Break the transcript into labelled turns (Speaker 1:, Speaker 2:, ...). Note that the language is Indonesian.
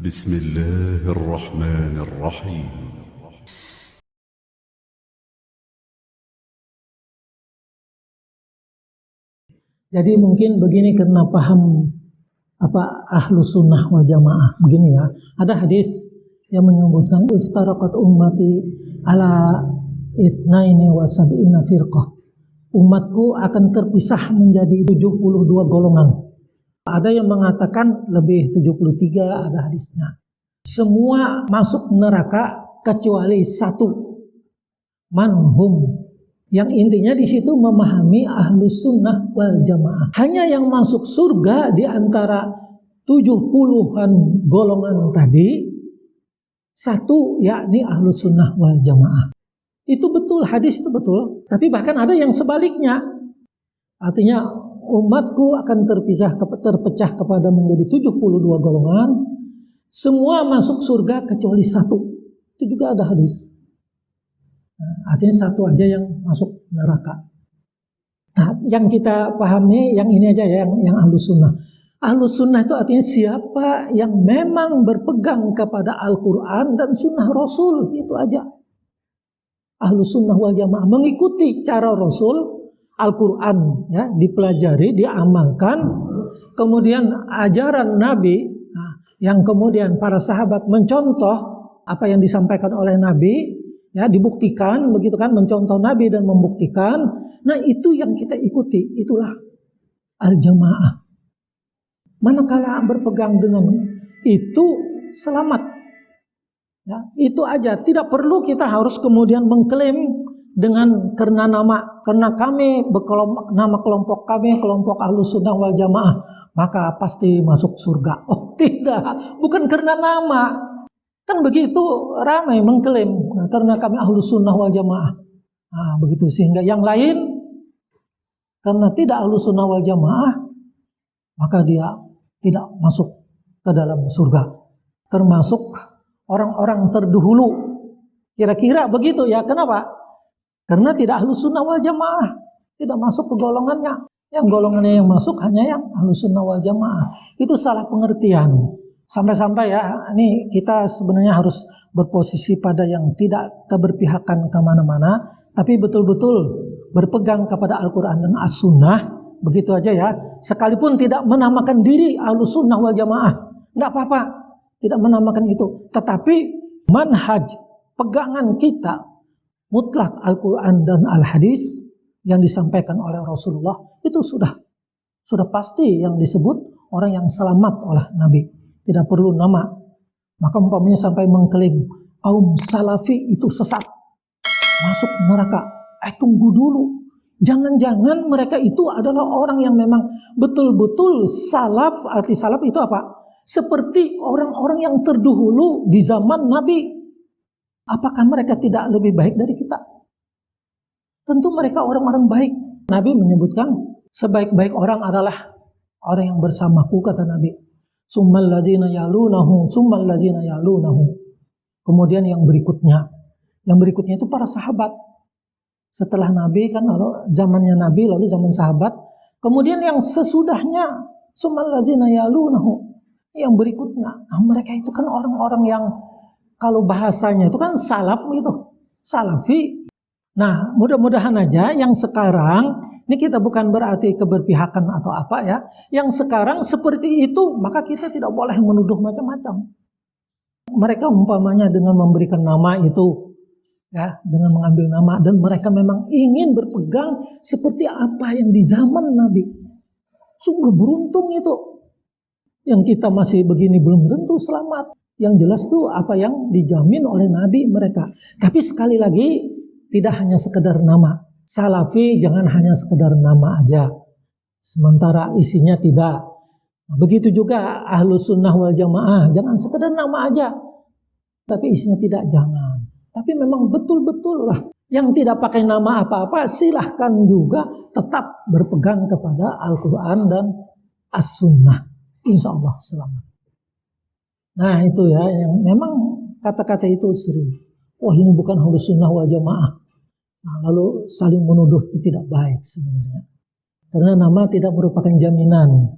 Speaker 1: بسم الله الرحمن الرحيم.
Speaker 2: Jadi mungkin begini karena paham Ahlus Sunnah wal Jamaah begini ya. Ada hadis yang menyebutkan iftaraqat ummati ala isnaini wa sab'ina firqah. Umatku akan terpisah menjadi 72 golongan. Ada yang mengatakan lebih 73, ada hadisnya. Semua masuk neraka kecuali satu. Manhum. Yang intinya di situ memahami Ahlus Sunnah wal Jamaah. Hanya yang masuk surga di antara 70-an golongan tadi, satu yakni Ahlus Sunnah wal Jamaah. Itu betul, hadis itu betul. Tapi bahkan ada yang sebaliknya. Artinya umatku akan terpecah kepada menjadi 72 golongan. Semua masuk surga kecuali satu. Itu juga ada hadis. Artinya satu aja yang masuk neraka. Nah, yang kita pahami yang ini aja ya, yang Ahlus Sunnah. Ahlus Sunnah itu artinya siapa yang memang berpegang kepada Al-Quran dan Sunnah Rasul, itu aja. Ahlus Sunnah wal Jamaah mengikuti cara Rasul, Al-Quran ya, dipelajari, diamalkan, kemudian ajaran Nabi, yang kemudian para sahabat mencontoh apa yang disampaikan oleh Nabi. Ya, dibuktikan, begitu kan, mencontoh Nabi dan membuktikan. Nah, itu yang kita ikuti, itulah al-jamaah. Manakala berpegang dengan itu selamat. Ya, itu aja, tidak perlu kita harus kemudian mengklaim dengan karena kami nama kelompok kami kelompok Ahlus Sunnah wal Jamaah, maka pasti masuk surga. Oh, tidak, bukan karena nama. Kan begitu ramai mengklaim karena kami Ahlus Sunnah wal Jamaah. Nah, begitu sehingga yang lain karena tidak Ahlus Sunnah wal Jamaah maka dia tidak masuk ke dalam surga. Termasuk orang-orang terdahulu. Kira-kira begitu ya. Kenapa? Karena tidak Ahlus Sunnah wal Jamaah, tidak masuk ke golongannya. Yang golongannya yang masuk hanya yang Ahlus Sunnah wal Jamaah. Itu salah pengertian. Sampai-sampai ya, ini kita sebenarnya harus berposisi pada yang tidak keberpihakan kemana-mana, tapi betul-betul berpegang kepada Al-Quran dan As-Sunnah, begitu aja ya. Sekalipun tidak menamakan diri Ahlus Sunnah wal Jamaah, nggak apa-apa, tidak menamakan itu. Tetapi manhaj, pegangan kita, mutlak Al-Quran dan Al-Hadis yang disampaikan oleh Rasulullah, itu sudah pasti yang disebut orang yang selamat oleh Nabi. Tidak perlu nama. Maka umpamanya sampai mengklaim kaum salafi itu sesat, masuk neraka. Tunggu dulu. Jangan-jangan mereka itu adalah orang yang memang betul-betul salaf. Arti salaf itu apa? Seperti orang-orang yang terdahulu di zaman Nabi. Apakah mereka tidak lebih baik dari kita? Tentu mereka orang-orang baik. Nabi menyebutkan sebaik-baik orang adalah orang yang bersamaku, kata Nabi. Summal ladzina yalunahu, summal ladzina yalunahu. Kemudian yang berikutnya itu para sahabat. Setelah Nabi kan, lalu zamannya Nabi, lalu zaman sahabat. Kemudian yang sesudahnya, summal ladzina yalunahu. Yang berikutnya, mereka itu kan orang-orang yang kalau bahasanya itu kan salaf gitu, salafi. Nah, mudah-mudahan aja yang sekarang ini kita bukan berarti keberpihakan atau apa ya. Yang sekarang seperti itu, maka kita tidak boleh menuduh macam-macam. Mereka umpamanya dengan memberikan nama itu, ya, dengan mengambil nama, dan mereka memang ingin berpegang seperti apa yang di zaman Nabi. Sungguh beruntung itu. Yang kita masih begini belum tentu selamat. Yang jelas itu apa yang dijamin oleh Nabi mereka. Tapi sekali lagi, tidak hanya sekedar nama. Salafi jangan hanya sekedar nama aja, sementara isinya tidak. Nah, begitu juga Ahlus Sunnah wal Jamaah, jangan sekedar nama aja, tapi isinya tidak, jangan. Tapi memang betul-betul lah, yang tidak pakai nama apa-apa silahkan juga tetap berpegang kepada Al-Quran dan As-Sunnah. Insya Allah selamat. Nah itu ya, yang memang kata-kata itu sering. Wah, ini bukan Ahlus Sunnah wal Jamaah. Nah, lalu saling menuduh itu tidak baik sebenarnya. Karena nama tidak merupakan jaminan